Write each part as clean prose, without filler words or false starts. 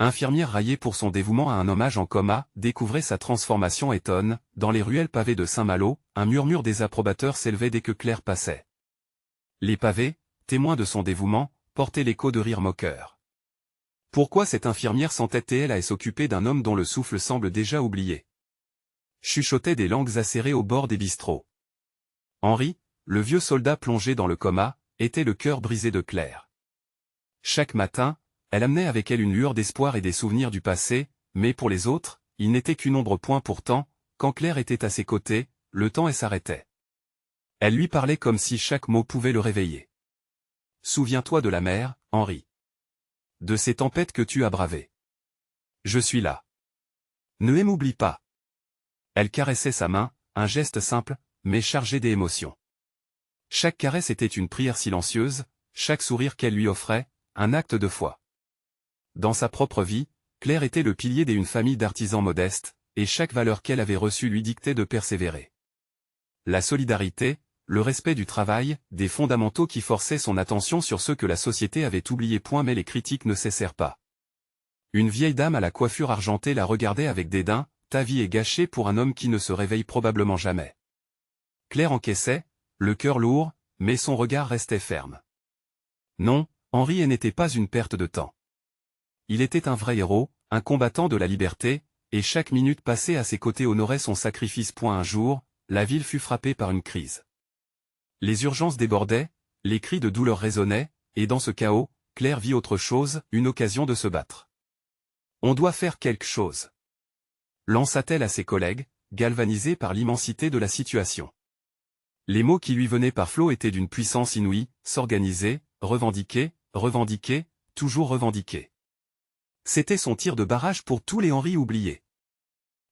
Infirmière raillée pour son dévouement à un hommage en coma, découvrez sa transformation étonne. Dans les ruelles pavées de Saint-Malo, un murmure désapprobateur s'élevait dès que Claire passait. Les pavés, témoins de son dévouement, portaient l'écho de rires moqueurs. Pourquoi cette infirmière s'entête-t-elle à s'occuper d'un homme dont le souffle semble déjà oublié? Chuchotaient des langues acérées au bord des bistrots. Henri, le vieux soldat plongé dans le coma, était le cœur brisé de Claire. Chaque matin, elle amenait avec elle une lueur d'espoir et des souvenirs du passé, mais pour les autres, il n'était qu'une ombre. Pourtant, quand Claire était à ses côtés, le temps s'arrêtait. Elle lui parlait comme si chaque mot pouvait le réveiller. Souviens-toi de la mer, Henri. De ces tempêtes que tu as bravées. Je suis là. Ne m'oublie pas. Elle caressait sa main, un geste simple, mais chargé d'émotion. Chaque caresse était une prière silencieuse, chaque sourire qu'elle lui offrait, un acte de foi. Dans sa propre vie, Claire était le pilier d'une famille d'artisans modestes, et chaque valeur qu'elle avait reçue lui dictait de persévérer. La solidarité, le respect du travail, des fondamentaux qui forçaient son attention sur ceux que la société avait oubliés. Mais les critiques ne cessèrent pas. Une vieille dame à la coiffure argentée la regardait avec dédain. Ta vie est gâchée pour un homme qui ne se réveille probablement jamais. Claire encaissait, le cœur lourd, mais son regard restait ferme. Non, Henri n'était pas une perte de temps. Il était un vrai héros, un combattant de la liberté, et chaque minute passée à ses côtés honorait son sacrifice. Un jour, la ville fut frappée par une crise. Les urgences débordaient, les cris de douleur résonnaient, et dans ce chaos, Claire vit autre chose, une occasion de se battre. On doit faire quelque chose. Lança-t-elle à ses collègues, galvanisée par l'immensité de la situation. Les mots qui lui venaient par flots étaient d'une puissance inouïe, s'organiser, revendiquer, revendiquer, toujours revendiquer. C'était son tir de barrage pour tous les Henri oubliés.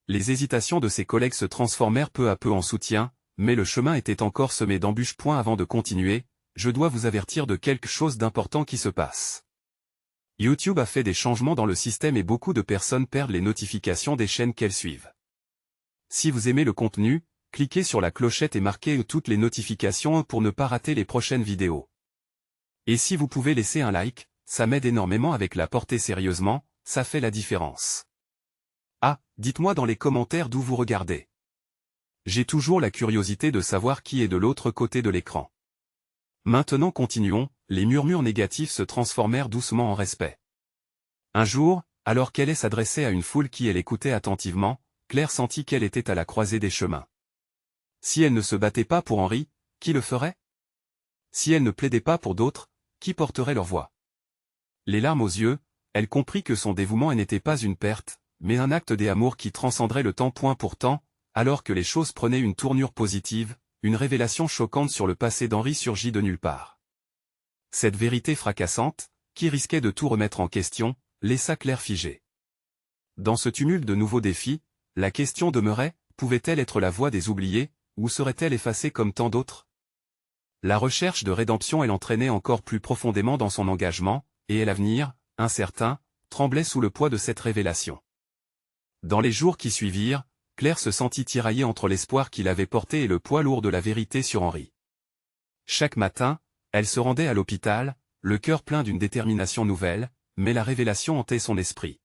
Les hésitations de ses collègues se transformèrent peu à peu en soutien, mais le chemin était encore semé d'embûches. Avant de continuer, je dois vous avertir de quelque chose d'important qui se passe. YouTube a fait des changements dans le système et beaucoup de personnes perdent les notifications des chaînes qu'elles suivent. Si vous aimez le contenu, cliquez sur la clochette et marquez toutes les notifications pour ne pas rater les prochaines vidéos. Et si vous pouvez laisser un like, ça m'aide énormément avec la portée. Sérieusement, ça fait la différence. Ah, dites-moi dans les commentaires d'où vous regardez. J'ai toujours la curiosité de savoir qui est de l'autre côté de l'écran. Maintenant continuons, les murmures négatifs se transformèrent doucement en respect. Un jour, alors qu'elle s'adressait à une foule qui l'écoutait attentivement, Claire sentit qu'elle était à la croisée des chemins. Si elle ne se battait pas pour Henri, qui le ferait? Si elle ne plaidait pas pour d'autres, qui porterait leur voix? Les larmes aux yeux, elle comprit que son dévouement n'était pas une perte, mais un acte d'amour qui transcenderait le temps. Pourtant, alors que les choses prenaient une tournure positive, une révélation choquante sur le passé d'Henri surgit de nulle part. Cette vérité fracassante, qui risquait de tout remettre en question, laissa Claire figée. Dans ce tumulte de nouveaux défis, la question demeurait, pouvait-elle être la voix des oubliés, ou serait-elle effacée comme tant d'autres? La recherche de rédemption l'entraînait encore plus profondément dans son engagement, et l'avenir, incertain, tremblait sous le poids de cette révélation. Dans les jours qui suivirent, Claire se sentit tiraillée entre l'espoir qu'il avait porté et le poids lourd de la vérité sur Henri. Chaque matin, elle se rendait à l'hôpital, le cœur plein d'une détermination nouvelle, mais la révélation hantait son esprit.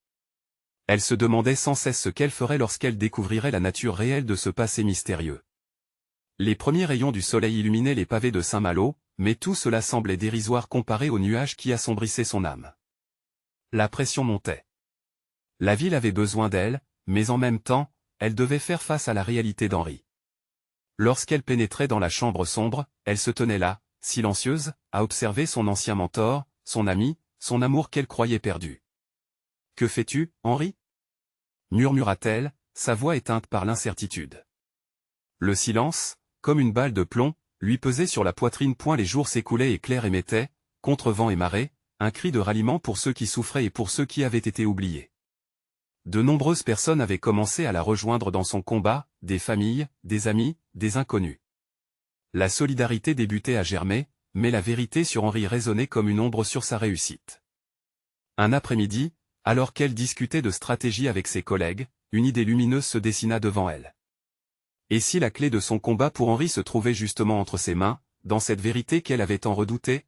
Elle se demandait sans cesse ce qu'elle ferait lorsqu'elle découvrirait la nature réelle de ce passé mystérieux. Les premiers rayons du soleil illuminaient les pavés de Saint-Malo, mais tout cela semblait dérisoire comparé aux nuages qui assombrissaient son âme. La pression montait. La ville avait besoin d'elle, mais en même temps, elle devait faire face à la réalité d'Henri. Lorsqu'elle pénétrait dans la chambre sombre, elle se tenait là, silencieuse, à observer son ancien mentor, son ami, son amour qu'elle croyait perdu. « Que fais-tu, Henri » murmura-t-elle, sa voix éteinte par l'incertitude. Le silence, comme une balle de plomb, lui pesait sur la poitrine. Les jours s'écoulaient et Claire émettait, contre vent et marée, un cri de ralliement pour ceux qui souffraient et pour ceux qui avaient été oubliés. De nombreuses personnes avaient commencé à la rejoindre dans son combat, des familles, des amis, des inconnus. La solidarité débutait à germer, mais la vérité sur Henri résonnait comme une ombre sur sa réussite. Un après-midi, alors qu'elle discutait de stratégie avec ses collègues, une idée lumineuse se dessina devant elle. Et si la clé de son combat pour Henri se trouvait justement entre ses mains, dans cette vérité qu'elle avait tant redoutée?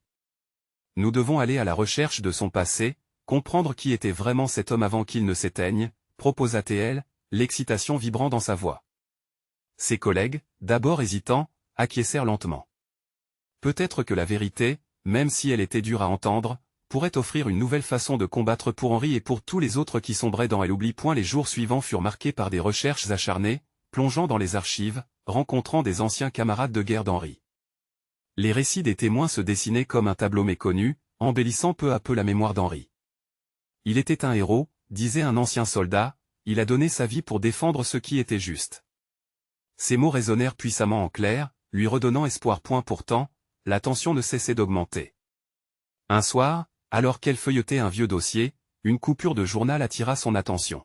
Nous devons aller à la recherche de son passé, comprendre qui était vraiment cet homme avant qu'il ne s'éteigne, proposa-t-elle, l'excitation vibrant dans sa voix. Ses collègues, d'abord hésitants, acquiescèrent lentement. Peut-être que la vérité, même si elle était dure à entendre, pourrait offrir une nouvelle façon de combattre pour Henri et pour tous les autres qui sombraient dans elle. Oublie point. Les jours suivants furent marqués par des recherches acharnées, plongeant dans les archives, rencontrant des anciens camarades de guerre d'Henri. Les récits des témoins se dessinaient comme un tableau méconnu, embellissant peu à peu la mémoire d'Henri. Il était un héros, disait un ancien soldat, il a donné sa vie pour défendre ce qui était juste. Ces mots résonnèrent puissamment en Claire, lui redonnant espoir. Pourtant, la tension ne cessait d'augmenter. Un soir, alors qu'elle feuilletait un vieux dossier, une coupure de journal attira son attention.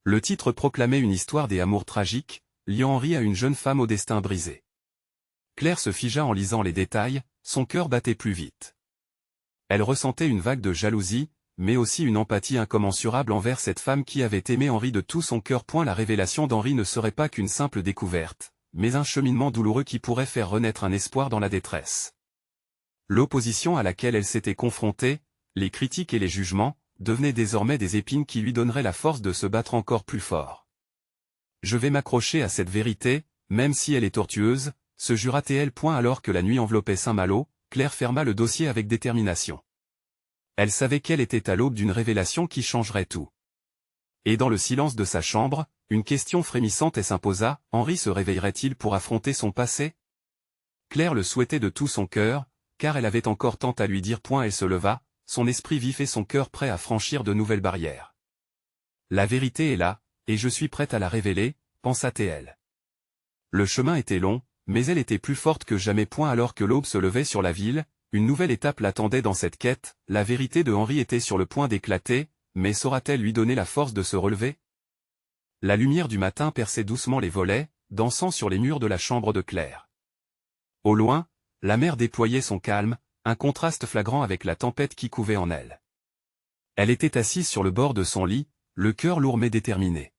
Le titre proclamait une histoire des amours tragiques, liant Henri à une jeune femme au destin brisé. Claire se figea en lisant les détails, son cœur battait plus vite. Elle ressentait une vague de jalousie, mais aussi une empathie incommensurable envers cette femme qui avait aimé Henri de tout son cœur. La révélation d'Henri ne serait pas qu'une simple découverte, mais un cheminement douloureux qui pourrait faire renaître un espoir dans la détresse. L'opposition à laquelle elle s'était confrontée, les critiques et les jugements, devenaient désormais des épines qui lui donneraient la force de se battre encore plus fort. « Je vais m'accrocher à cette vérité, même si elle est tortueuse », se jura-t-elle. Alors que la nuit enveloppait Saint-Malo, Claire ferma le dossier avec détermination. Elle savait qu'elle était à l'aube d'une révélation qui changerait tout. Et dans le silence de sa chambre, une question frémissante s'imposa, Henri se réveillerait-il pour affronter son passé? Claire le souhaitait de tout son cœur, car elle avait encore tant à lui dire. Elle se leva, son esprit vif et son cœur prêt à franchir de nouvelles barrières. La vérité est là, et je suis prête à la révéler, pensa-t-elle. Le chemin était long, mais elle était plus forte que jamais. Alors que l'aube se levait sur la ville, une nouvelle étape l'attendait dans cette quête. La vérité de Henri était sur le point d'éclater, mais saura-t-elle lui donner la force de se relever? La lumière du matin perçait doucement les volets, dansant sur les murs de la chambre de Claire. Au loin, la mer déployait son calme, un contraste flagrant avec la tempête qui couvait en elle. Elle était assise sur le bord de son lit, le cœur lourd mais déterminé.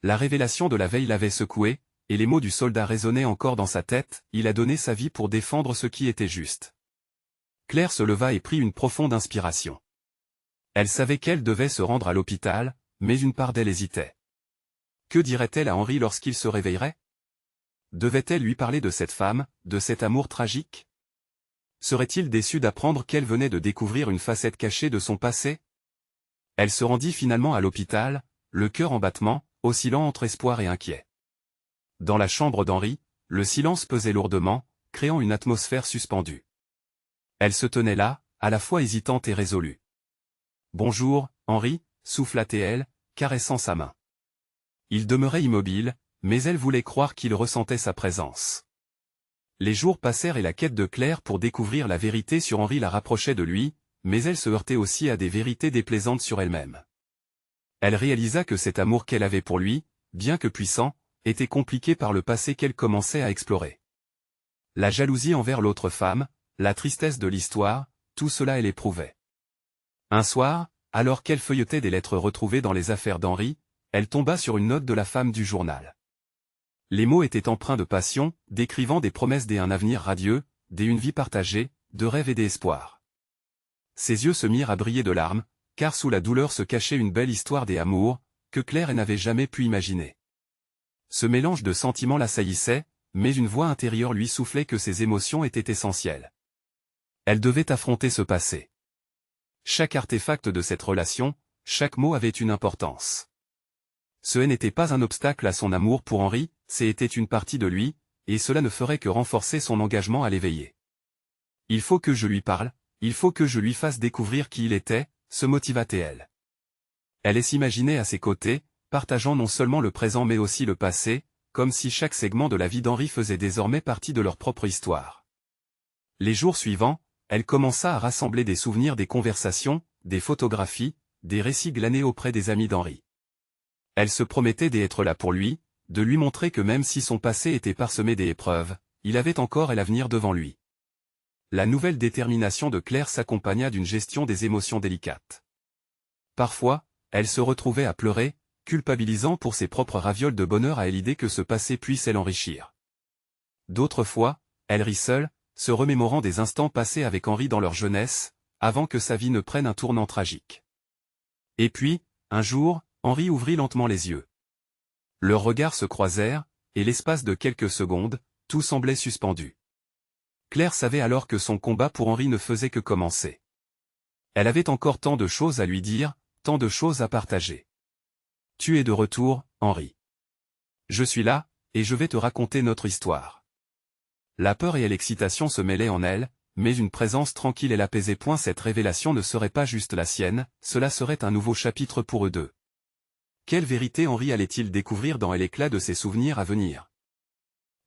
La révélation de la veille l'avait secouée, et les mots du soldat résonnaient encore dans sa tête, il a donné sa vie pour défendre ce qui était juste. Claire se leva et prit une profonde inspiration. Elle savait qu'elle devait se rendre à l'hôpital, mais une part d'elle hésitait. Que dirait-elle à Henri lorsqu'il se réveillerait? Devait-elle lui parler de cette femme, de cet amour tragique? Serait-il déçu d'apprendre qu'elle venait de découvrir une facette cachée de son passé? Elle se rendit finalement à l'hôpital, le cœur en battement, oscillant entre espoir et inquiet. Dans la chambre d'Henri, le silence pesait lourdement, créant une atmosphère suspendue. Elle se tenait là, à la fois hésitante et résolue. « Bonjour, Henri » souffla-t-elle, caressant sa main. Il demeurait immobile, mais elle voulait croire qu'il ressentait sa présence. Les jours passèrent et la quête de Claire pour découvrir la vérité sur Henri la rapprochait de lui, mais elle se heurtait aussi à des vérités déplaisantes sur elle-même. Elle réalisa que cet amour qu'elle avait pour lui, bien que puissant, était compliqué par le passé qu'elle commençait à explorer. La jalousie envers l'autre femme, la tristesse de l'histoire, tout cela elle éprouvait. Un soir, alors qu'elle feuilletait des lettres retrouvées dans les affaires d'Henri, elle tomba sur une note de la femme du journal. Les mots étaient empreints de passion, décrivant des promesses d'un avenir radieux, une vie partagée, de rêves et d'espoir. Ses yeux se mirent à briller de larmes, car sous la douleur se cachait une belle histoire d'amour, que Claire n'avait jamais pu imaginer. Ce mélange de sentiments l'assaillissait, mais une voix intérieure lui soufflait que ses émotions étaient essentielles. Elle devait affronter ce passé. Chaque artefact de cette relation, chaque mot avait une importance. Ce n'était pas un obstacle à son amour pour Henri, c'était une partie de lui, et cela ne ferait que renforcer son engagement à l'éveiller. Il faut que je lui parle, il faut que je lui fasse découvrir qui il était, se motiva-t-elle. Elle s'imaginait à ses côtés, partageant non seulement le présent mais aussi le passé, comme si chaque segment de la vie d'Henri faisait désormais partie de leur propre histoire. Les jours suivants, elle commença à rassembler des souvenirs, des conversations, des photographies, des récits glanés auprès des amis d'Henri. Elle se promettait d'être là pour lui, de lui montrer que même si son passé était parsemé d'épreuves, il avait encore l'avenir devant lui. La nouvelle détermination de Claire s'accompagna d'une gestion des émotions délicates. Parfois, elle se retrouvait à pleurer, culpabilisant pour ses propres ravioles de bonheur à l'idée que ce passé puisse l'enrichir. D'autres fois, elle rit seule, se remémorant des instants passés avec Henri dans leur jeunesse, avant que sa vie ne prenne un tournant tragique. Et puis, un jour, Henri ouvrit lentement les yeux. Leurs regards se croisèrent, et l'espace de quelques secondes, tout semblait suspendu. Claire savait alors que son combat pour Henri ne faisait que commencer. Elle avait encore tant de choses à lui dire, tant de choses à partager. « Tu es de retour, Henri. Je suis là, et je vais te raconter notre histoire. » La peur et l'excitation se mêlaient en elle, mais une présence tranquille et l'apaisait. Cette révélation ne serait pas juste la sienne, cela serait un nouveau chapitre pour eux deux. Quelle vérité Henri allait-il découvrir dans l'éclat de ses souvenirs à venir?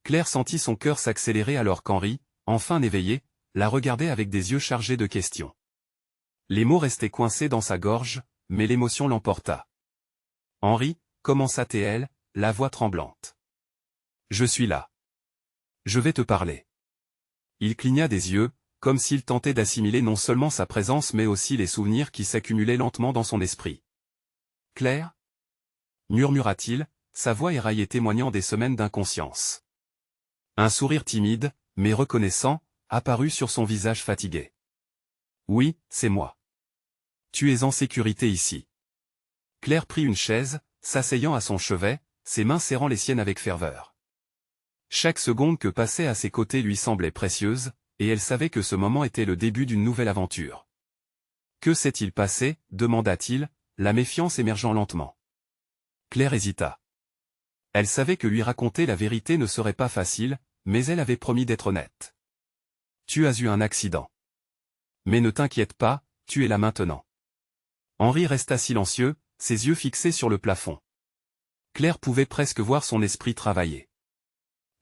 Claire sentit son cœur s'accélérer alors qu'Henri, enfin éveillé, la regardait avec des yeux chargés de questions. Les mots restaient coincés dans sa gorge, mais l'émotion l'emporta. « Henri, commença-t-elle, la voix tremblante. « Je suis là. Je vais te parler. » Il cligna des yeux, comme s'il tentait d'assimiler non seulement sa présence mais aussi les souvenirs qui s'accumulaient lentement dans son esprit. « Claire » murmura-t-il, sa voix éraillée témoignant des semaines d'inconscience. Un sourire timide, mais reconnaissant, apparut sur son visage fatigué. « Oui, c'est moi. Tu es en sécurité ici. » Claire prit une chaise, s'asseyant à son chevet, ses mains serrant les siennes avec ferveur. Chaque seconde que passait à ses côtés lui semblait précieuse, et elle savait que ce moment était le début d'une nouvelle aventure. « Que s'est-il passé » demanda-t-il, la méfiance émergeant lentement. Claire hésita. Elle savait que lui raconter la vérité ne serait pas facile, mais elle avait promis d'être honnête. « Tu as eu un accident. Mais ne t'inquiète pas, tu es là maintenant. » Henri resta silencieux, ses yeux fixés sur le plafond. Claire pouvait presque voir son esprit travailler.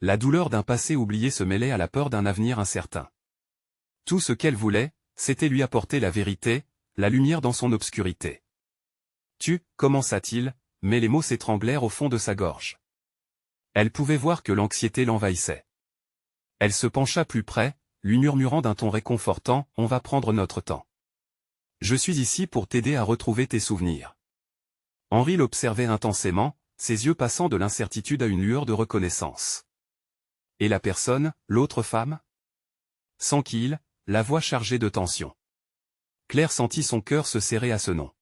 La douleur d'un passé oublié se mêlait à la peur d'un avenir incertain. Tout ce qu'elle voulait, c'était lui apporter la vérité, la lumière dans son obscurité. « Tu » commença-t-il, mais les mots s'étranglèrent au fond de sa gorge. Elle pouvait voir que l'anxiété l'envahissait. Elle se pencha plus près, lui murmurant d'un ton réconfortant, « On va prendre notre temps. Je suis ici pour t'aider à retrouver tes souvenirs. » Henri l'observait intensément, ses yeux passant de l'incertitude à une lueur de reconnaissance. « Et la personne, l'autre femme » S'enquille, la voix chargée de tension. Claire sentit son cœur se serrer à ce nom.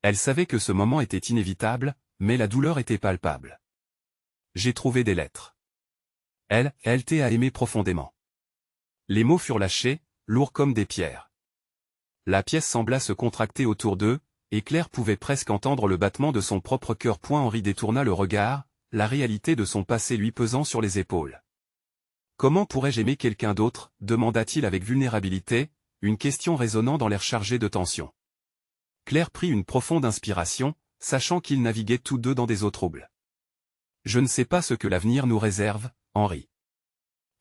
Elle savait que ce moment était inévitable, mais la douleur était palpable. « J'ai trouvé des lettres. Elle t'a aimé profondément. » Les mots furent lâchés, lourds comme des pierres. La pièce sembla se contracter autour d'eux, et Claire pouvait presque entendre le battement de son propre cœur. Henri détourna le regard, la réalité de son passé lui pesant sur les épaules. « Comment pourrais-je aimer quelqu'un d'autre » demanda-t-il avec vulnérabilité, une question résonnant dans l'air chargé de tension. Claire prit une profonde inspiration, sachant qu'ils naviguaient tous deux dans des eaux troubles. « Je ne sais pas ce que l'avenir nous réserve, Henri.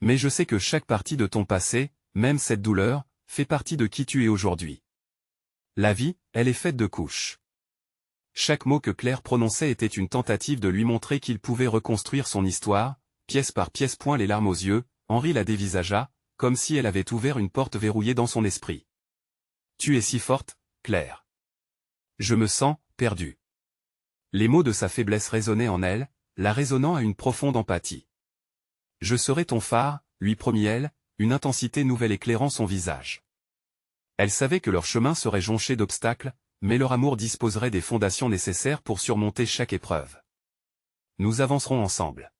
Mais je sais que chaque partie de ton passé, même cette douleur, fait partie de qui tu es aujourd'hui. La vie, elle est faite de couches. » Chaque mot que Claire prononçait était une tentative de lui montrer qu'il pouvait reconstruire son histoire, pièce par pièce. Les larmes aux yeux, Henri la dévisagea, comme si elle avait ouvert une porte verrouillée dans son esprit. « Tu es si forte, Claire. Je me sens perdue. » Les mots de sa faiblesse résonnaient en elle, la résonnant à une profonde empathie. « Je serai ton phare » lui promit-elle, une intensité nouvelle éclairant son visage. Elle savait que leur chemin serait jonché d'obstacles, mais leur amour disposerait des fondations nécessaires pour surmonter chaque épreuve. « Nous avancerons ensemble. »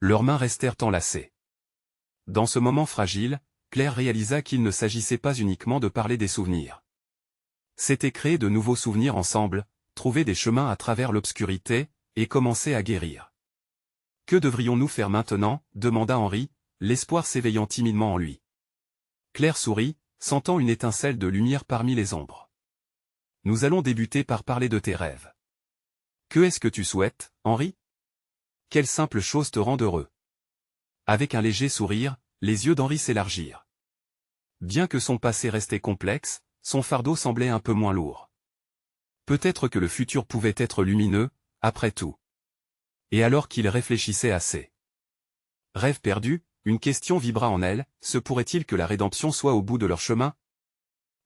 Leurs mains restèrent enlacées. Dans ce moment fragile, Claire réalisa qu'il ne s'agissait pas uniquement de parler des souvenirs. C'était créer de nouveaux souvenirs ensemble, trouver des chemins à travers l'obscurité, et commencer à guérir. « Que devrions-nous faire maintenant » demanda Henri, l'espoir s'éveillant timidement en lui. Claire sourit, sentant une étincelle de lumière parmi les ombres. « Nous allons débuter par parler de tes rêves. Que est-ce que tu souhaites, Henri ? Quelle simple chose te rend heureux ?» Avec un léger sourire, les yeux d'Henri s'élargirent. Bien que son passé restait complexe, son fardeau semblait un peu moins lourd. Peut-être que le futur pouvait être lumineux, après tout. Et alors qu'il réfléchissait assez. Rêve perdu, une question vibra en elle, se pourrait-il que la rédemption soit au bout de leur chemin ?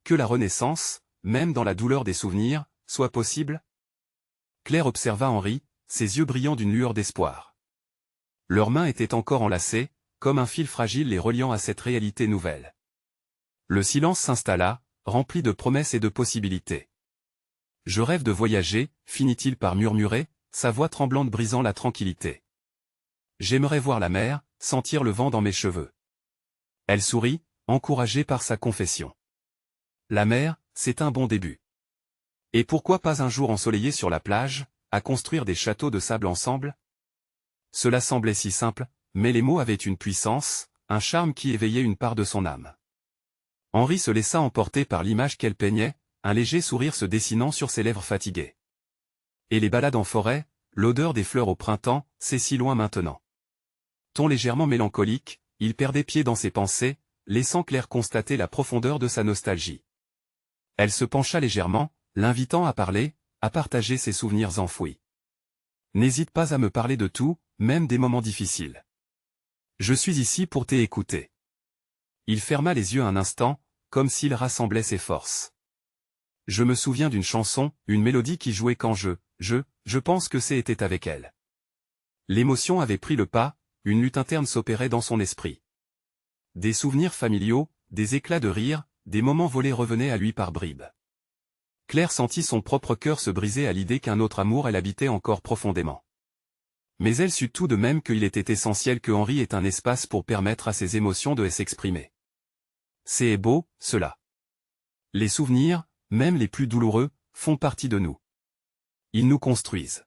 Que la renaissance, même dans la douleur des souvenirs, soit possible ? Claire observa Henri, ses yeux brillant d'une lueur d'espoir. Leurs mains étaient encore enlacées, comme un fil fragile les reliant à cette réalité nouvelle. Le silence s'installa, rempli de promesses et de possibilités. Je rêve de voyager, finit-il par murmurer, sa voix tremblante brisant la tranquillité. J'aimerais voir la mer, sentir le vent dans mes cheveux. Elle sourit, encouragée par sa confession. La mer, c'est un bon début. Et pourquoi pas un jour ensoleillé sur la plage, à construire des châteaux de sable ensemble? Cela semblait si simple, mais les mots avaient une puissance, un charme qui éveillait une part de son âme. Henri se laissa emporter par l'image qu'elle peignait, un léger sourire se dessinant sur ses lèvres fatiguées. Et les balades en forêt, l'odeur des fleurs au printemps, c'est si loin maintenant. Ton légèrement mélancolique, il perdait pied dans ses pensées, laissant Claire constater la profondeur de sa nostalgie. Elle se pencha légèrement, l'invitant à parler, à partager ses souvenirs enfouis. N'hésite pas à me parler de tout, même des moments difficiles. Je suis ici pour t'écouter. Il ferma les yeux un instant, comme s'il rassemblait ses forces. Je me souviens d'une chanson, une mélodie qui jouait quand je pense que c'était avec elle. L'émotion avait pris le pas, une lutte interne s'opérait dans son esprit. Des souvenirs familiaux, des éclats de rire, des moments volés revenaient à lui par bribes. Claire sentit son propre cœur se briser à l'idée qu'un autre amour elle habitait encore profondément. Mais elle sut tout de même qu'il était essentiel que Henri ait un espace pour permettre à ses émotions de s'exprimer. C'est beau, cela. Les souvenirs, même les plus douloureux, font partie de nous. Ils nous construisent.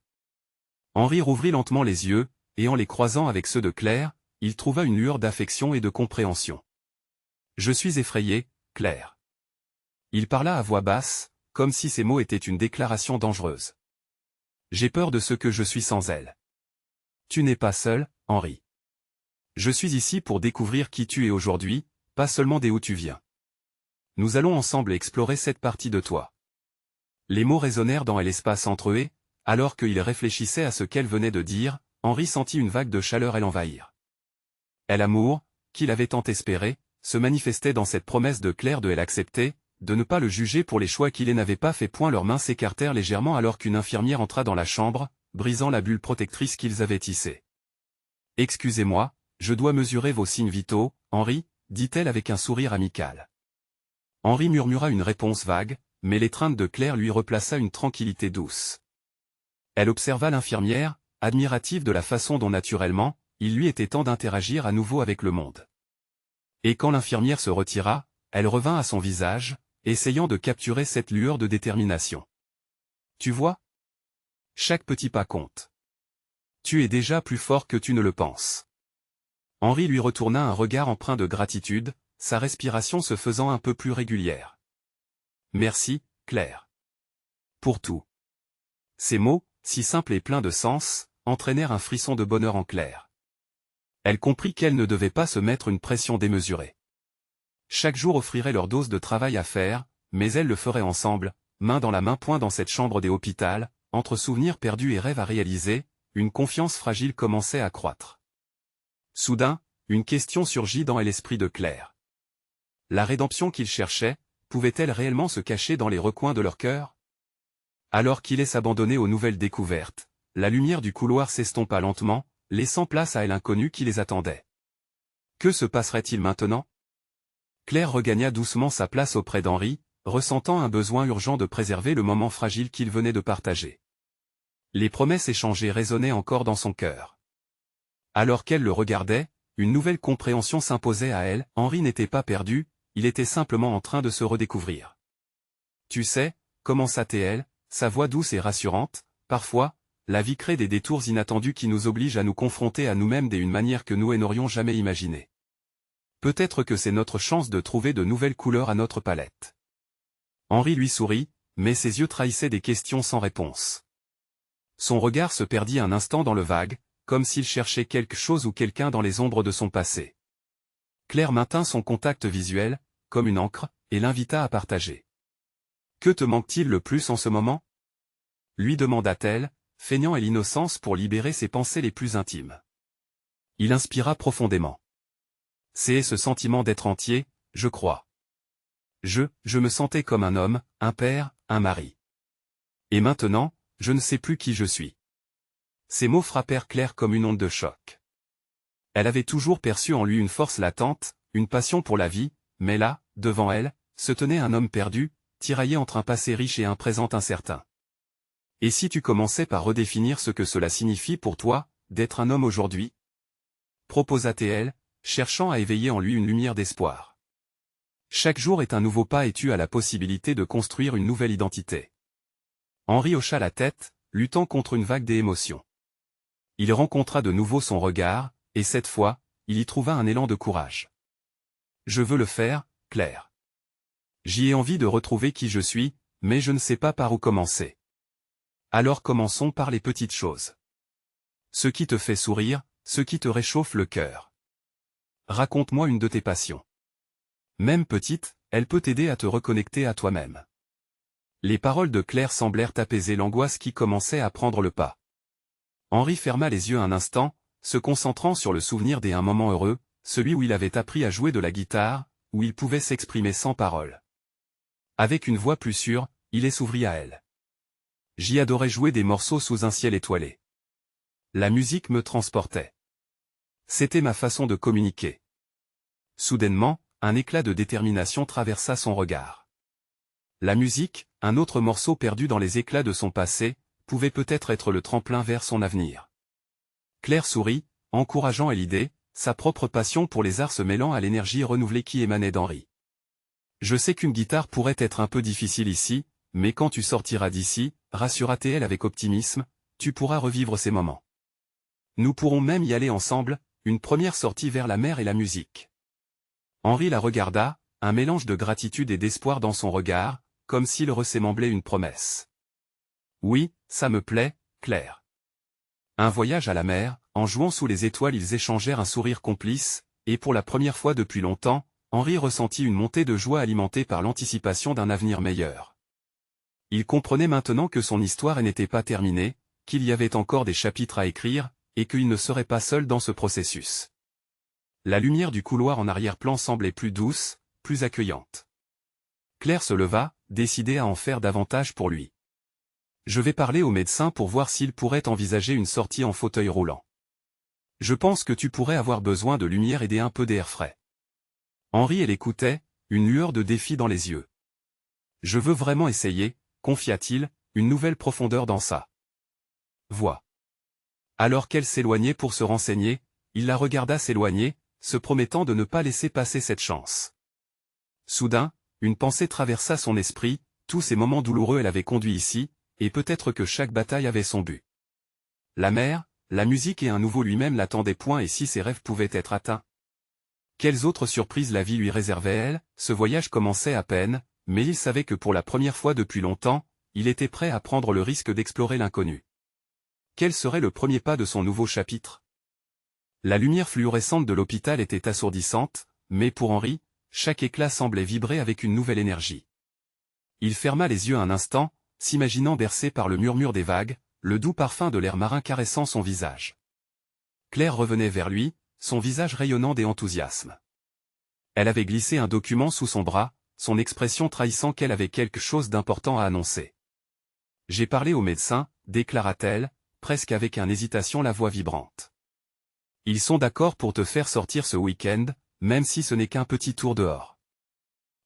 Henri rouvrit lentement les yeux, et en les croisant avec ceux de Claire, il trouva une lueur d'affection et de compréhension. Je suis effrayé, Claire. Il parla à voix basse, comme si ces mots étaient une déclaration dangereuse. J'ai peur de ce que je suis sans elle. Tu n'es pas seul, Henri. Je suis ici pour découvrir qui tu es aujourd'hui, pas seulement d'où tu viens. Nous allons ensemble explorer cette partie de toi. Les mots résonnèrent dans l'espace entre eux et, alors qu'il réfléchissait à ce qu'elle venait de dire, Henri sentit une vague de chaleur l'envahir. Et l'amour, qu'il avait tant espéré, se manifestait dans cette promesse de Claire de l'accepter, de ne pas le juger pour les choix qu'il n'avait pas fait. Leurs mains s'écartèrent légèrement alors qu'une infirmière entra dans la chambre, brisant la bulle protectrice qu'ils avaient tissée. « Excusez-moi, je dois mesurer vos signes vitaux, Henri, dit-elle avec un sourire amical. Henri murmura une réponse vague, mais l'étreinte de Claire lui replaça une tranquillité douce. Elle observa l'infirmière, admirative de la façon dont naturellement, il lui était temps d'interagir à nouveau avec le monde. Et quand l'infirmière se retira, elle revint à son visage, essayant de capturer cette lueur de détermination. Tu vois? Chaque petit pas compte. Tu es déjà plus fort que tu ne le penses. Henri lui retourna un regard empreint de gratitude, sa respiration se faisant un peu plus régulière. Merci, Claire. Pour tout. Ces mots, si simples et pleins de sens, entraînèrent un frisson de bonheur en Claire. Elle comprit qu'elle ne devait pas se mettre une pression démesurée. Chaque jour offrirait leur dose de travail à faire, mais elles le feraient ensemble, main dans la main point dans cette chambre des hôpitaux, entre souvenirs perdus et rêves à réaliser, une confiance fragile commençait à croître. Soudain, une question surgit dans l'esprit de Claire. La rédemption qu'ils cherchaient, pouvait-elle réellement se cacher dans les recoins de leur cœur? Alors qu'ils s'abandonnaient aux nouvelles découvertes, la lumière du couloir s'estompa lentement, laissant place à l'inconnu qui les attendait. Que se passerait-il maintenant? Claire regagna doucement sa place auprès d'Henri, ressentant un besoin urgent de préserver le moment fragile qu'ils venaient de partager. Les promesses échangées résonnaient encore dans son cœur. Alors qu'elle le regardait, une nouvelle compréhension s'imposait à elle, Henri n'était pas perdu, il était simplement en train de se redécouvrir. Tu sais, commença-t-elle, sa voix douce et rassurante, parfois, la vie crée des détours inattendus qui nous obligent à nous confronter à nous-mêmes d'une manière que nous n'aurions jamais imaginée. Peut-être que c'est notre chance de trouver de nouvelles couleurs à notre palette. Henri lui sourit, mais ses yeux trahissaient des questions sans réponse. Son regard se perdit un instant dans le vague, comme s'il cherchait quelque chose ou quelqu'un dans les ombres de son passé. Claire maintint son contact visuel, comme une encre, et l'invita à partager. « Que te manque-t-il le plus en ce moment ?» lui demanda-t-elle, feignant l'innocence pour libérer ses pensées les plus intimes. Il inspira profondément. « C'est ce sentiment d'être entier, je crois. Je me sentais comme un homme, un père, un mari. Et maintenant, je ne sais plus qui je suis. » Ces mots frappèrent Claire comme une onde de choc. Elle avait toujours perçu en lui une force latente, une passion pour la vie, mais là, devant elle, se tenait un homme perdu, tiraillé entre un passé riche et un présent incertain. Et si tu commençais par redéfinir ce que cela signifie pour toi, d'être un homme aujourd'hui? Proposa-t-elle, cherchant à éveiller en lui une lumière d'espoir. Chaque jour est un nouveau pas et tu as la possibilité de construire une nouvelle identité. Henri hocha la tête, luttant contre une vague d'émotions. Il rencontra de nouveau son regard, et cette fois, il y trouva un élan de courage. Je veux le faire, Claire. J'y ai envie de retrouver qui je suis, mais je ne sais pas par où commencer. Alors commençons par les petites choses. Ce qui te fait sourire, ce qui te réchauffe le cœur. Raconte-moi une de tes passions. Même petite, elle peut t'aider à te reconnecter à toi-même. Les paroles de Claire semblèrent apaiser l'angoisse qui commençait à prendre le pas. Henri ferma les yeux un instant, se concentrant sur le souvenir d'un moment heureux, celui où il avait appris à jouer de la guitare, où il pouvait s'exprimer sans paroles. Avec une voix plus sûre, il s'ouvrit à elle. J'y adorais jouer des morceaux sous un ciel étoilé. La musique me transportait. C'était ma façon de communiquer. Soudainement, un éclat de détermination traversa son regard. La musique, un autre morceau perdu dans les éclats de son passé, pouvait peut-être être le tremplin vers son avenir. Claire sourit, encourageant l'idée, sa propre passion pour les arts se mêlant à l'énergie renouvelée qui émanait d'Henri. Je sais qu'une guitare pourrait être un peu difficile ici, mais quand tu sortiras d'ici, rassura-t-elle avec optimisme, tu pourras revivre ces moments. Nous pourrons même y aller ensemble, une première sortie vers la mer et la musique. Henri la regarda, un mélange de gratitude et d'espoir dans son regard, comme s'il ressemblait une promesse. Oui, ça me plaît, Claire. Un voyage à la mer, en jouant sous les étoiles ils échangèrent un sourire complice, et pour la première fois depuis longtemps, Henri ressentit une montée de joie alimentée par l'anticipation d'un avenir meilleur. Il comprenait maintenant que son histoire n'était pas terminée, qu'il y avait encore des chapitres à écrire, et qu'il ne serait pas seul dans ce processus. La lumière du couloir en arrière-plan semblait plus douce, plus accueillante. Claire se leva, décidée à en faire davantage pour lui. Je vais parler au médecin pour voir s'il pourrait envisager une sortie en fauteuil roulant. Je pense que tu pourrais avoir besoin de lumière et d'un peu d'air frais. Henri l'écoutait, une lueur de défi dans les yeux. Je veux vraiment essayer, confia-t-il, une nouvelle profondeur dans sa voix. Alors qu'elle s'éloignait pour se renseigner, il la regarda s'éloigner, se promettant de ne pas laisser passer cette chance. Soudain, une pensée traversa son esprit, tous ces moments douloureux elle avait conduit ici, et peut-être que chaque bataille avait son but. La mer, la musique et un nouveau lui-même l'attendaient point et si ses rêves pouvaient être atteints. Quelles autres surprises la vie lui réservait-elle? Ce voyage commençait à peine, mais il savait que pour la première fois depuis longtemps, il était prêt à prendre le risque d'explorer l'inconnu. Quel serait le premier pas de son nouveau chapitre? La lumière fluorescente de l'hôpital était assourdissante, mais pour Henri, chaque éclat semblait vibrer avec une nouvelle énergie. Il ferma les yeux un instant, s'imaginant bercé par le murmure des vagues, le doux parfum de l'air marin caressant son visage. Claire revenait vers lui, son visage rayonnant d'enthousiasme. Elle avait glissé un document sous son bras, son expression trahissant qu'elle avait quelque chose d'important à annoncer. J'ai parlé au médecin, déclara-t-elle, presque avec une hésitation la voix vibrante. Ils sont d'accord pour te faire sortir ce week-end, même si ce n'est qu'un petit tour dehors.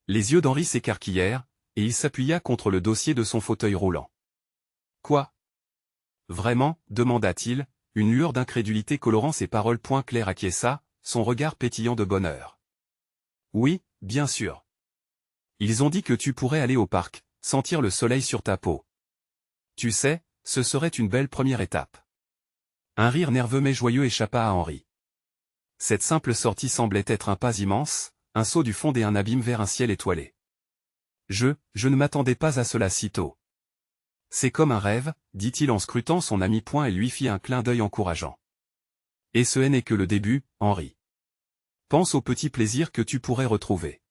Les yeux d'Henri s'écarquillèrent, et il s'appuya contre le dossier de son fauteuil roulant. Quoi? Vraiment, demanda-t-il, une lueur d'incrédulité colorant ses paroles. Claire acquiesça, son regard pétillant de bonheur. Oui, bien sûr. Ils ont dit que tu pourrais aller au parc, sentir le soleil sur ta peau. Tu sais, ce serait une belle première étape. Un rire nerveux mais joyeux échappa à Henri. Cette simple sortie semblait être un pas immense, un saut du fond d'un abîme vers un ciel étoilé. Je ne m'attendais pas à cela si tôt. C'est comme un rêve, dit-il en scrutant son ami. Et lui fit un clin d'œil encourageant. Et ce n'est que le début, Henri. Pense aux petits plaisirs que tu pourrais retrouver.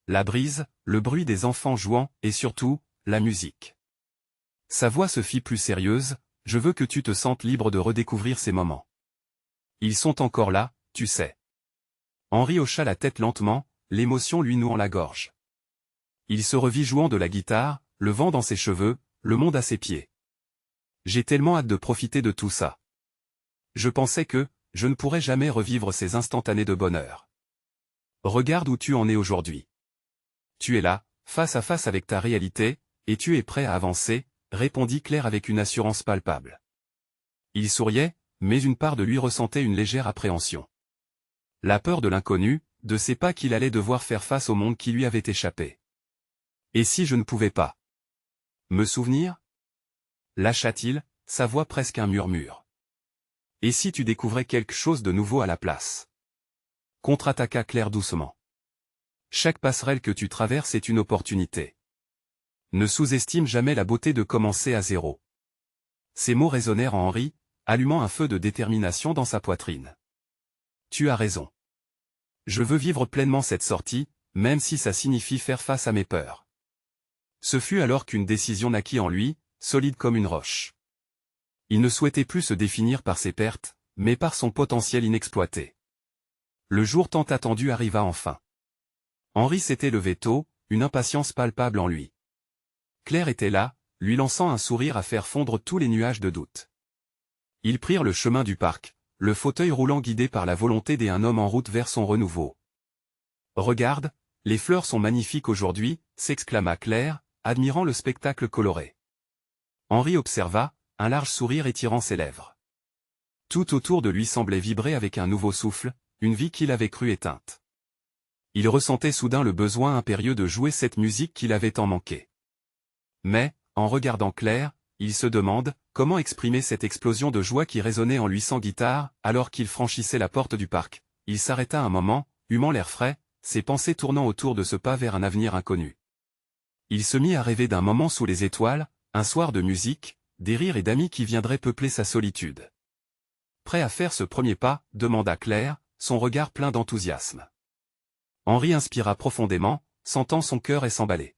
La brise, le bruit des enfants jouant, et surtout, la musique. Sa voix se fit plus sérieuse, je veux que tu te sentes libre de redécouvrir ces moments. Ils sont encore là, tu sais. Henri hocha la tête lentement, l'émotion lui nouant la gorge. Il se revit jouant de la guitare, le vent dans ses cheveux, le monde à ses pieds. J'ai tellement hâte de profiter de tout ça. Je pensais que, je ne pourrais jamais revivre ces instantanés de bonheur. Regarde où tu en es aujourd'hui. tu es là, face à face avec ta réalité, et tu es prêt à avancer, répondit Claire avec une assurance palpable. Il souriait, mais une part de lui ressentait une légère appréhension. La peur de l'inconnu, de ces pas qu'il allait devoir faire face au monde qui lui avait échappé. Et si je ne pouvais pas me souvenir? Lâcha-t-il, sa voix presque un murmure. Et si tu découvrais quelque chose de nouveau à la place? Contre-attaqua Claire doucement. Chaque passerelle que tu traverses est une opportunité. Ne sous-estime jamais la beauté de commencer à zéro. Ces mots résonnèrent en Henri, allumant un feu de détermination dans sa poitrine. Tu as raison. Je veux vivre pleinement cette sortie, même si ça signifie faire face à mes peurs. Ce fut alors qu'une décision naquit en lui, solide comme une roche. Il ne souhaitait plus se définir par ses pertes, mais par son potentiel inexploité. Le jour tant attendu arriva enfin. Henri s'était levé tôt, une impatience palpable en lui. Claire était là, lui lançant un sourire à faire fondre tous les nuages de doute. Ils prirent le chemin du parc, le fauteuil roulant guidé par la volonté d'un homme en route vers son renouveau. « Regarde, les fleurs sont magnifiques aujourd'hui », s'exclama Claire, admirant le spectacle coloré. Henri observa, un large sourire étirant ses lèvres. Tout autour de lui semblait vibrer avec un nouveau souffle, une vie qu'il avait cru éteinte. Il ressentait soudain le besoin impérieux de jouer cette musique qu'il avait tant manqué. Mais, en regardant Claire, il se demande comment exprimer cette explosion de joie qui résonnait en lui sans guitare, alors qu'il franchissait la porte du parc. Il s'arrêta un moment, humant l'air frais, ses pensées tournant autour de ce pas vers un avenir inconnu. Il se mit à rêver d'un moment sous les étoiles, un soir de musique, des rires et d'amis qui viendraient peupler sa solitude. Prêt à faire ce premier pas, demanda Claire, son regard plein d'enthousiasme. Henri inspira profondément, sentant son cœur s'emballer.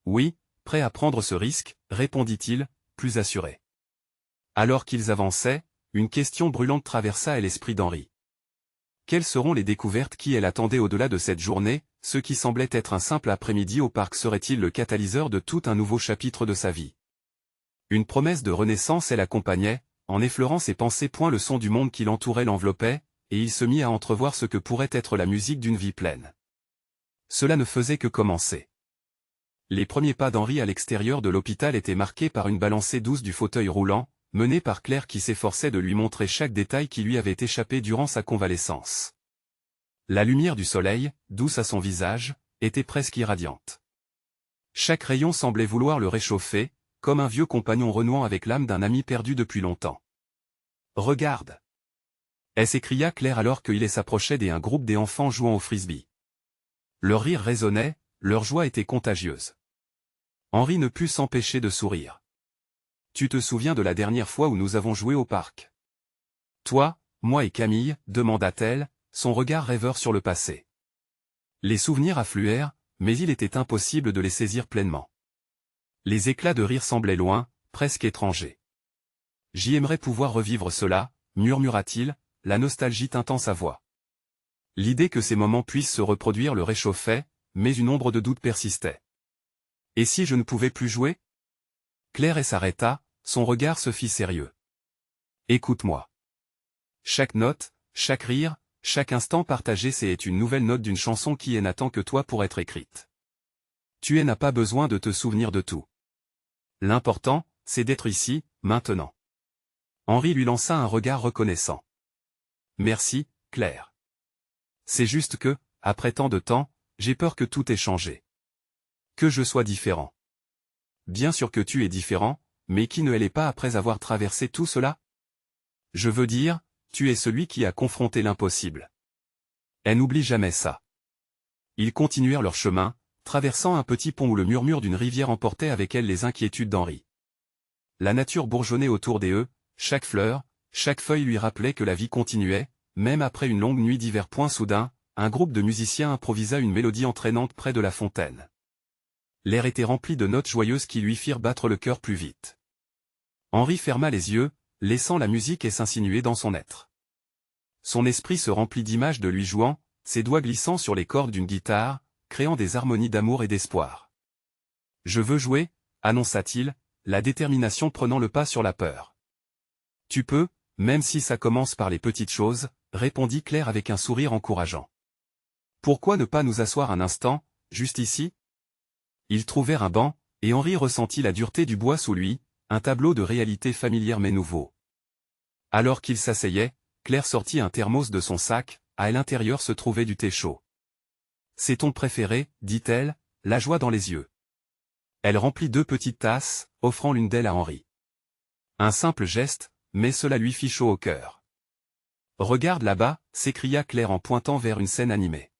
Oui, prêt à prendre ce risque, répondit-il, plus assuré. Alors qu'ils avançaient, une question brûlante traversa l'esprit d'Henri. Quelles seront les découvertes qui l'attendaient au-delà de cette journée? Ce qui semblait être un simple après-midi au parc serait-il le catalyseur de tout un nouveau chapitre de sa vie? Une promesse de renaissance l'accompagnait, en effleurant ses pensées. Le son du monde qui l'entourait l'enveloppait, et il se mit à entrevoir ce que pourrait être la musique d'une vie pleine. Cela ne faisait que commencer. Les premiers pas d'Henri à l'extérieur de l'hôpital étaient marqués par une balancée douce du fauteuil roulant, menée par Claire qui s'efforçait de lui montrer chaque détail qui lui avait échappé durant sa convalescence. La lumière du soleil, douce à son visage, était presque irradiante. Chaque rayon semblait vouloir le réchauffer, comme un vieux compagnon renouant avec l'âme d'un ami perdu depuis longtemps. « Regarde !» s'écria Claire alors qu'il s'approchait d'un groupe d'enfants jouant au frisbee. Leur rire résonnait, leur joie était contagieuse. Henri ne put s'empêcher de sourire. « Tu te souviens de la dernière fois où nous avons joué au parc? Toi, moi et Camille, demanda-t-elle, son regard rêveur sur le passé. Les souvenirs affluèrent, mais il était impossible de les saisir pleinement. Les éclats de rire semblaient loin, presque étrangers. « J'y aimerais pouvoir revivre cela, » murmura-t-il, la nostalgie tintant sa voix. L'idée que ces moments puissent se reproduire le réchauffait, mais une ombre de doute persistait. « Et si je ne pouvais plus jouer ?» Claire s'arrêta, son regard se fit sérieux. « Écoute-moi. Chaque note, chaque rire, chaque instant partagé c'est une nouvelle note d'une chanson qui n'attend que toi pour être écrite. Tu n'as pas besoin de te souvenir de tout. L'important, c'est d'être ici, maintenant. » Henri lui lança un regard reconnaissant. « Merci, Claire. C'est juste que, après tant de temps, j'ai peur que tout ait changé. Que je sois différent. » Bien sûr que tu es différent, mais qui ne l'est pas après avoir traversé tout cela? Je veux dire, tu es celui qui a confronté l'impossible. Elle n'oublie jamais ça. Ils continuèrent leur chemin, traversant un petit pont où le murmure d'une rivière emportait avec elle les inquiétudes d'Henri. La nature bourgeonnait autour d'eux, chaque fleur, chaque feuille lui rappelait que la vie continuait, même après une longue nuit d'hiver. Soudain, un groupe de musiciens improvisa une mélodie entraînante près de la fontaine. L'air était rempli de notes joyeuses qui lui firent battre le cœur plus vite. Henri ferma les yeux, laissant la musique s'insinuer dans son être. Son esprit se remplit d'images de lui jouant, ses doigts glissant sur les cordes d'une guitare, créant des harmonies d'amour et d'espoir. « Je veux jouer », annonça-t-il, la détermination prenant le pas sur la peur. « Tu peux, même si ça commence par les petites choses », répondit Claire avec un sourire encourageant. « Pourquoi ne pas nous asseoir un instant, juste ici ?» Ils trouvèrent un banc, et Henri ressentit la dureté du bois sous lui, un tableau de réalité familière mais nouveau. Alors qu'il s'asseyait, Claire sortit un thermos de son sac, à l'intérieur se trouvait du thé chaud. « C'est ton préféré, dit-elle, la joie dans les yeux. » Elle remplit 2 petites tasses, offrant l'une d'elles à Henri. Un simple geste, mais cela lui fit chaud au cœur. « Regarde là-bas » s'écria Claire en pointant vers une scène animée.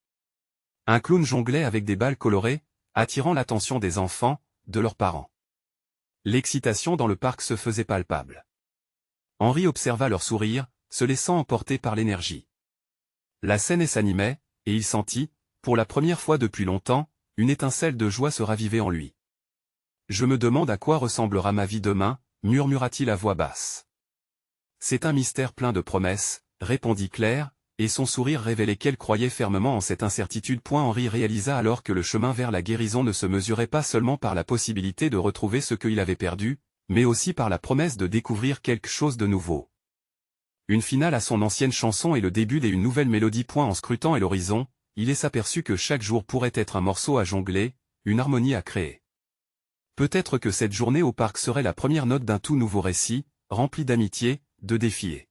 Un clown jonglait avec des balles colorées, attirant l'attention des enfants, de leurs parents. L'excitation dans le parc se faisait palpable. Henri observa leur sourire, se laissant emporter par l'énergie. La scène s'animait, et il sentit, pour la première fois depuis longtemps, une étincelle de joie se raviver en lui. « Je me demande à quoi ressemblera ma vie demain » murmura-t-il à voix basse. « C'est un mystère plein de promesses » répondit Claire, et son sourire révélait qu'elle croyait fermement en cette incertitude. Henri réalisa alors que le chemin vers la guérison ne se mesurait pas seulement par la possibilité de retrouver ce qu'il avait perdu, mais aussi par la promesse de découvrir quelque chose de nouveau. Une finale à son ancienne chanson et le début d'une nouvelle mélodie. En scrutant l'horizon, il s'aperçut que chaque jour pourrait être un morceau à jongler, une harmonie à créer. Peut-être que cette journée au parc serait la première note d'un tout nouveau récit, rempli d'amitié, de défis et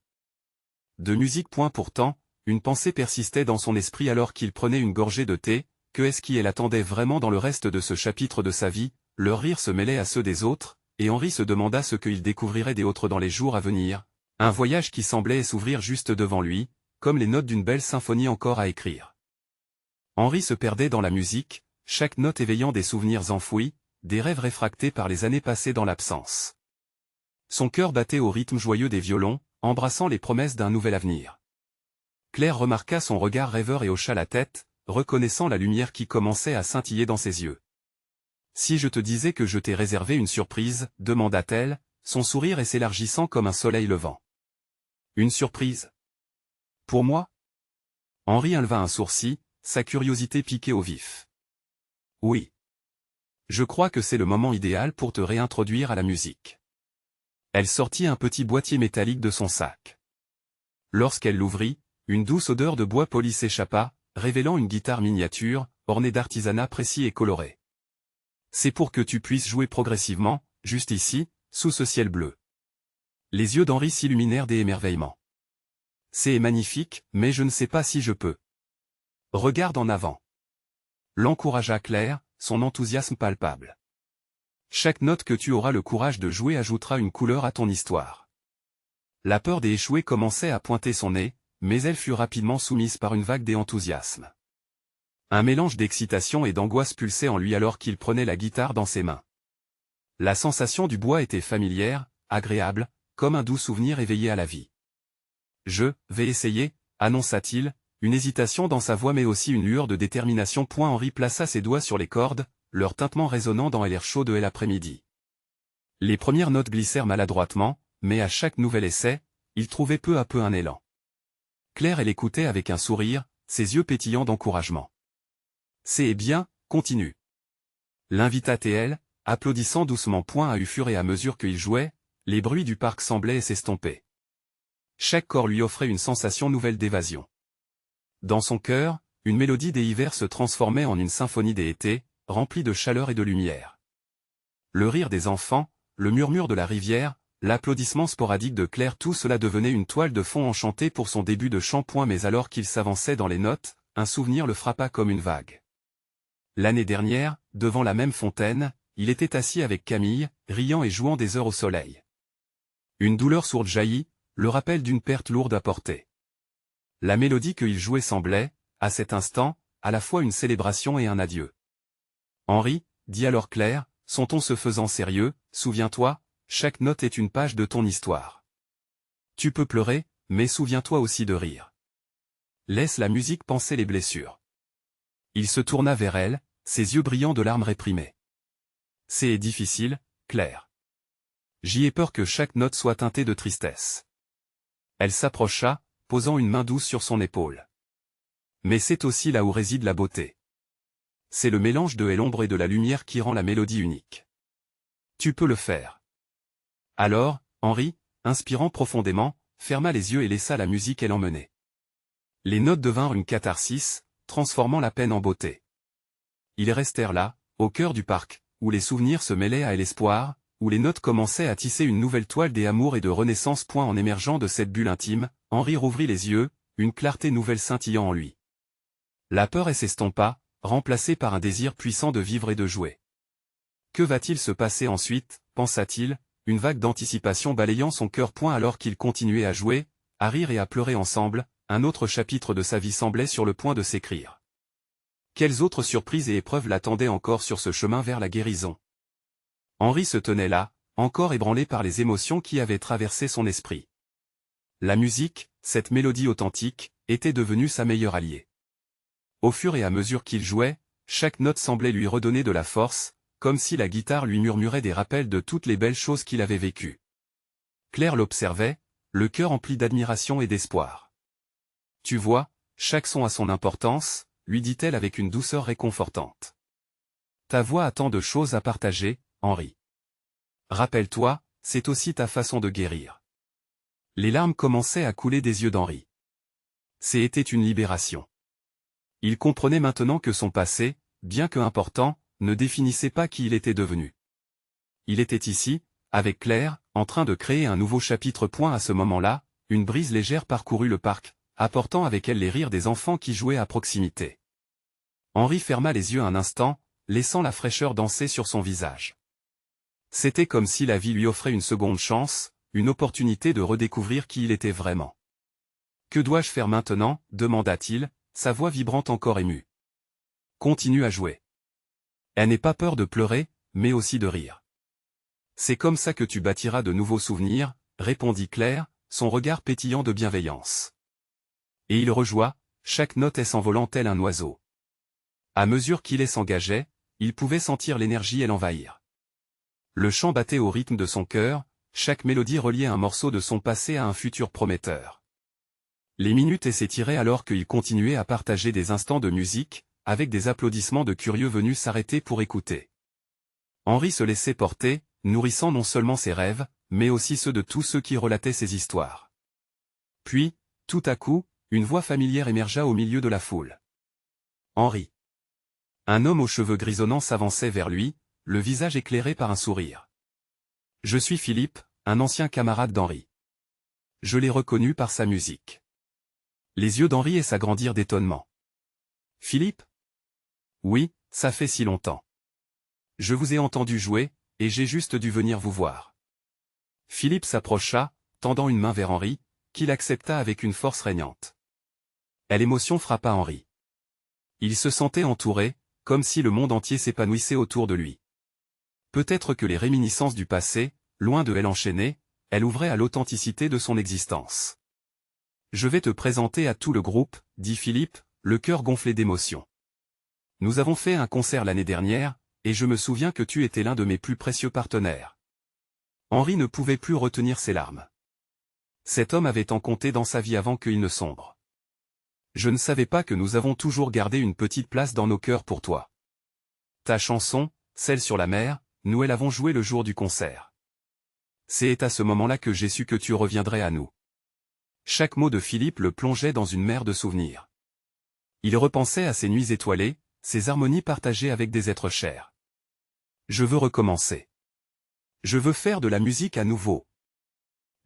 de musique. Pourtant, une pensée persistait dans son esprit alors qu'il prenait une gorgée de thé. Que est-ce qui l'attendait vraiment dans le reste de ce chapitre de sa vie? Leur rire se mêlait à ceux des autres, et Henri se demanda ce qu'il découvrirait des autres dans les jours à venir, un voyage qui semblait s'ouvrir juste devant lui, comme les notes d'une belle symphonie encore à écrire. Henri se perdait dans la musique, chaque note éveillant des souvenirs enfouis, des rêves réfractés par les années passées dans l'absence. Son cœur battait au rythme joyeux des violons, embrassant les promesses d'un nouvel avenir. Claire remarqua son regard rêveur et hocha la tête, reconnaissant la lumière qui commençait à scintiller dans ses yeux. « Si je te disais que je t'ai réservé une surprise » demanda-t-elle, son sourire s'élargissant comme un soleil levant. « Une surprise ? Pour moi ?» Henri enleva un sourcil, sa curiosité piquée au vif. « Oui. Je crois que c'est le moment idéal pour te réintroduire à la musique. » Elle sortit un petit boîtier métallique de son sac. Lorsqu'elle l'ouvrit, une douce odeur de bois poli s'échappa, révélant une guitare miniature, ornée d'artisanat précis et coloré. « C'est pour que tu puisses jouer progressivement, juste ici, sous ce ciel bleu. » Les yeux d'Henri s'illuminèrent d'émerveillement. « C'est magnifique, mais je ne sais pas si je peux. » « Regarde en avant. » L'encouragea Claire, son enthousiasme palpable. « Chaque note que tu auras le courage de jouer ajoutera une couleur à ton histoire. » La peur d'échouer commençait à pointer son nez, mais elle fut rapidement soumise par une vague d'enthousiasme. Un mélange d'excitation et d'angoisse pulsait en lui alors qu'il prenait la guitare dans ses mains. La sensation du bois était familière, agréable, comme un doux souvenir éveillé à la vie. « Je vais essayer » annonça-t-il, une hésitation dans sa voix mais aussi une lueur de détermination. Henri plaça ses doigts sur les cordes, leur tintement résonnant dans l'air chaud de l'après-midi. Les premières notes glissèrent maladroitement, mais à chaque nouvel essai, il trouvait peu à peu un élan. Claire l'écoutait avec un sourire, ses yeux pétillants d'encouragement. « C'est bien, continue. » l'invita-t-elle, applaudissant doucement. À fur et à mesure qu'il jouait, les bruits du parc semblaient s'estomper. Chaque corps lui offrait une sensation nouvelle d'évasion. Dans son cœur, une mélodie des hivers se transformait en une symphonie des étés, remplie de chaleur et de lumière. Le rire des enfants, le murmure de la rivière, l'applaudissement sporadique de Claire, tout cela devenait une toile de fond enchantée pour son début de chant. Mais alors qu'il s'avançait dans les notes, un souvenir le frappa comme une vague. L'année dernière, devant la même fontaine, il était assis avec Camille, riant et jouant des heures au soleil. Une douleur sourde jaillit, le rappel d'une perte lourde à porter. La mélodie qu'il jouait semblait, à cet instant, à la fois une célébration et un adieu. « Henri, » dit alors Claire, son ton se faisant sérieux, « souviens-toi, chaque note est une page de ton histoire. Tu peux pleurer, mais souviens-toi aussi de rire. Laisse la musique panser les blessures. » Il se tourna vers elle, ses yeux brillants de larmes réprimées. « C'est difficile, Claire. J'y ai peur que chaque note soit teintée de tristesse. » Elle s'approcha, posant une main douce sur son épaule. « Mais c'est aussi là où réside la beauté. C'est le mélange de l'ombre et de la lumière qui rend la mélodie unique. Tu peux le faire. » Alors, Henri, inspirant profondément, ferma les yeux et laissa la musique l'emmener. Les notes devinrent une catharsis, transformant la peine en beauté. ils restèrent là, au cœur du parc, où les souvenirs se mêlaient à l'espoir, où les notes commençaient à tisser une nouvelle toile d'amour et de renaissance. En émergeant de cette bulle intime, Henri rouvrit les yeux, une clarté nouvelle scintillant en lui. La peur s'estompa, remplacée par un désir puissant de vivre et de jouer. Que va-t-il se passer ensuite, pensa-t-il, une vague d'anticipation balayant son cœur. Alors qu'ils continuaient à jouer, à rire et à pleurer ensemble, un autre chapitre de sa vie semblait sur le point de s'écrire. Quelles autres surprises et épreuves l'attendaient encore sur ce chemin vers la guérison? Henri se tenait là, encore ébranlé par les émotions qui avaient traversé son esprit. La musique, cette mélodie authentique, était devenue sa meilleure alliée. Au fur et à mesure qu'il jouait, chaque note semblait lui redonner de la force, comme si la guitare lui murmurait des rappels de toutes les belles choses qu'il avait vécues. Claire l'observait, le cœur empli d'admiration et d'espoir. « Tu vois, chaque son a son importance », lui dit-elle avec une douceur réconfortante. « Ta voix a tant de choses à partager, Henri. Rappelle-toi, c'est aussi ta façon de guérir. » Les larmes commençaient à couler des yeux d'Henri. C'était une libération. Il comprenait maintenant que son passé, bien que important, ne définissait pas qui il était devenu. Il était ici, avec Claire, en train de créer un nouveau chapitre. À ce moment-là, une brise légère parcourut le parc, apportant avec elle les rires des enfants qui jouaient à proximité. Henri ferma les yeux un instant, laissant la fraîcheur danser sur son visage. C'était comme si la vie lui offrait une seconde chance, une opportunité de redécouvrir qui il était vraiment. « Que dois-je faire maintenant » demanda-t-il, sa voix vibrante encore émue. « Continue à jouer. Elle n'est pas peur de pleurer, mais aussi de rire. C'est comme ça que tu bâtiras de nouveaux souvenirs, » répondit Claire, son regard pétillant de bienveillance. Et il rejoua, chaque note s'envolant tel un oiseau. À mesure qu'il s'engageait, il pouvait sentir l'énergie l'envahir. Le chant battait au rythme de son cœur, chaque mélodie reliait un morceau de son passé à un futur prometteur. Les minutes s'étiraient alors qu'il continuait à partager des instants de musique, avec des applaudissements de curieux venus s'arrêter pour écouter. Henri se laissait porter, nourrissant non seulement ses rêves, mais aussi ceux de tous ceux qui relataient ses histoires. Puis, tout à coup, une voix familière émergea au milieu de la foule. Henri. Un homme aux cheveux grisonnants s'avançait vers lui, le visage éclairé par un sourire. Je suis Philippe, un ancien camarade d'Henri. Je l'ai reconnu par sa musique. Les yeux d'Henri s'agrandirent d'étonnement. Philippe? Oui, ça fait si longtemps. Je vous ai entendu jouer, et j'ai juste dû venir vous voir. Philippe s'approcha, tendant une main vers Henri, qu'il accepta avec une force régnante. L'émotion frappa Henri. Il se sentait entouré, comme si le monde entier s'épanouissait autour de lui. Peut-être que les réminiscences du passé, loin de elle enchaînées, elle ouvraient à l'authenticité de son existence. Je vais te présenter à tout le groupe, dit Philippe, le cœur gonflé d'émotion. Nous avons fait un concert l'année dernière, et je me souviens que tu étais l'un de mes plus précieux partenaires. Henri ne pouvait plus retenir ses larmes. Cet homme avait tant compté dans sa vie avant qu'il ne sombre. Je ne savais pas que nous avons toujours gardé une petite place dans nos cœurs pour toi. Ta chanson, celle sur la mer, nous l'avons jouée le jour du concert. C'est à ce moment-là que j'ai su que tu reviendrais à nous. Chaque mot de Philippe le plongeait dans une mer de souvenirs. Il repensait à ses nuits étoilées, ses harmonies partagées avec des êtres chers. Je veux recommencer. Je veux faire de la musique à nouveau.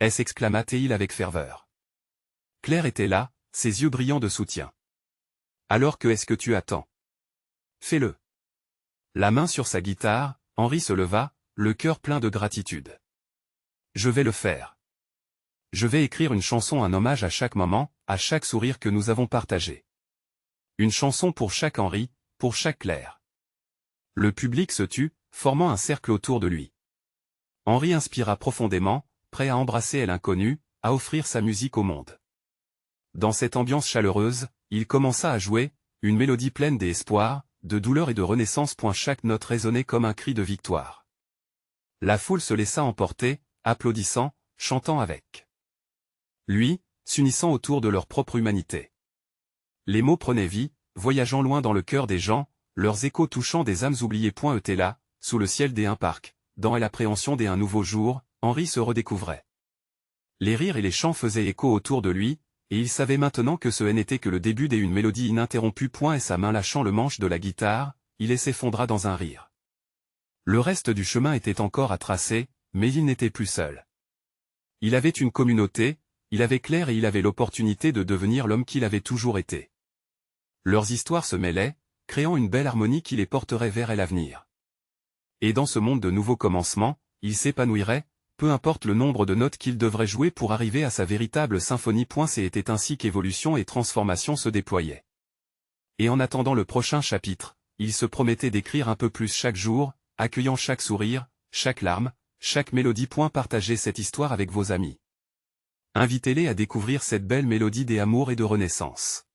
S'exclama-t-il avec ferveur. Claire était là, ses yeux brillants de soutien. Alors que est-ce que tu attends? Fais-le. La main sur sa guitare, Henri se leva, le cœur plein de gratitude. Je vais le faire. Je vais écrire une chanson, un hommage à chaque moment, à chaque sourire que nous avons partagé. Une chanson pour chaque Henri, pour chaque Claire. Le public se tut, formant un cercle autour de lui. Henri inspira profondément, prêt à embrasser l'inconnu, à offrir sa musique au monde. Dans cette ambiance chaleureuse, il commença à jouer, une mélodie pleine d'espoir, de douleur et de renaissance. Chaque note résonnait comme un cri de victoire. La foule se laissa emporter, applaudissant, chantant avec lui, s'unissant autour de leur propre humanité. Les mots prenaient vie, voyageant loin dans le cœur des gens, leurs échos touchant des âmes oubliées. Était là, sous le ciel des parcs, dans l'appréhension d'un nouveau jour, Henri se redécouvrait. Les rires et les chants faisaient écho autour de lui, et il savait maintenant que ce n'était que le début d'une mélodie ininterrompue. Et sa main lâchant le manche de la guitare, il s'effondra dans un rire. Le reste du chemin était encore à tracer, mais il n'était plus seul. Il avait une communauté, il avait Claire et il avait l'opportunité de devenir l'homme qu'il avait toujours été. Leurs histoires se mêlaient, créant une belle harmonie qui les porterait vers l'avenir. Et dans ce monde de nouveaux commencements, il s'épanouirait, peu importe le nombre de notes qu'il devrait jouer pour arriver à sa véritable symphonie. C'était ainsi qu'évolution et transformation se déployaient. Et en attendant le prochain chapitre, il se promettait d'écrire un peu plus chaque jour, accueillant chaque sourire, chaque larme, chaque mélodie. Partagez cette histoire avec vos amis. Invitez-les à découvrir cette belle mélodie d'amour et de renaissance.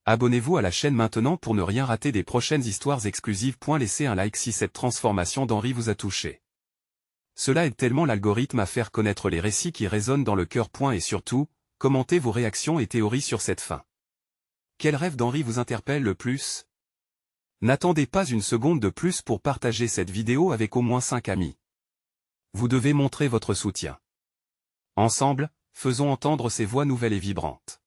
Abonnez-vous à la chaîne maintenant pour ne rien rater des prochaines histoires exclusives. Laissez un like si cette transformation d'Henri vous a touché. Cela aide tellement l'algorithme à faire connaître les récits qui résonnent dans le cœur. Et surtout, commentez vos réactions et théories sur cette fin. Quel rêve d'Henri vous interpelle le plus? N'attendez pas une seconde de plus pour partager cette vidéo avec au moins 5 amis. Vous devez montrer votre soutien. Ensemble, faisons entendre ces voix nouvelles et vibrantes.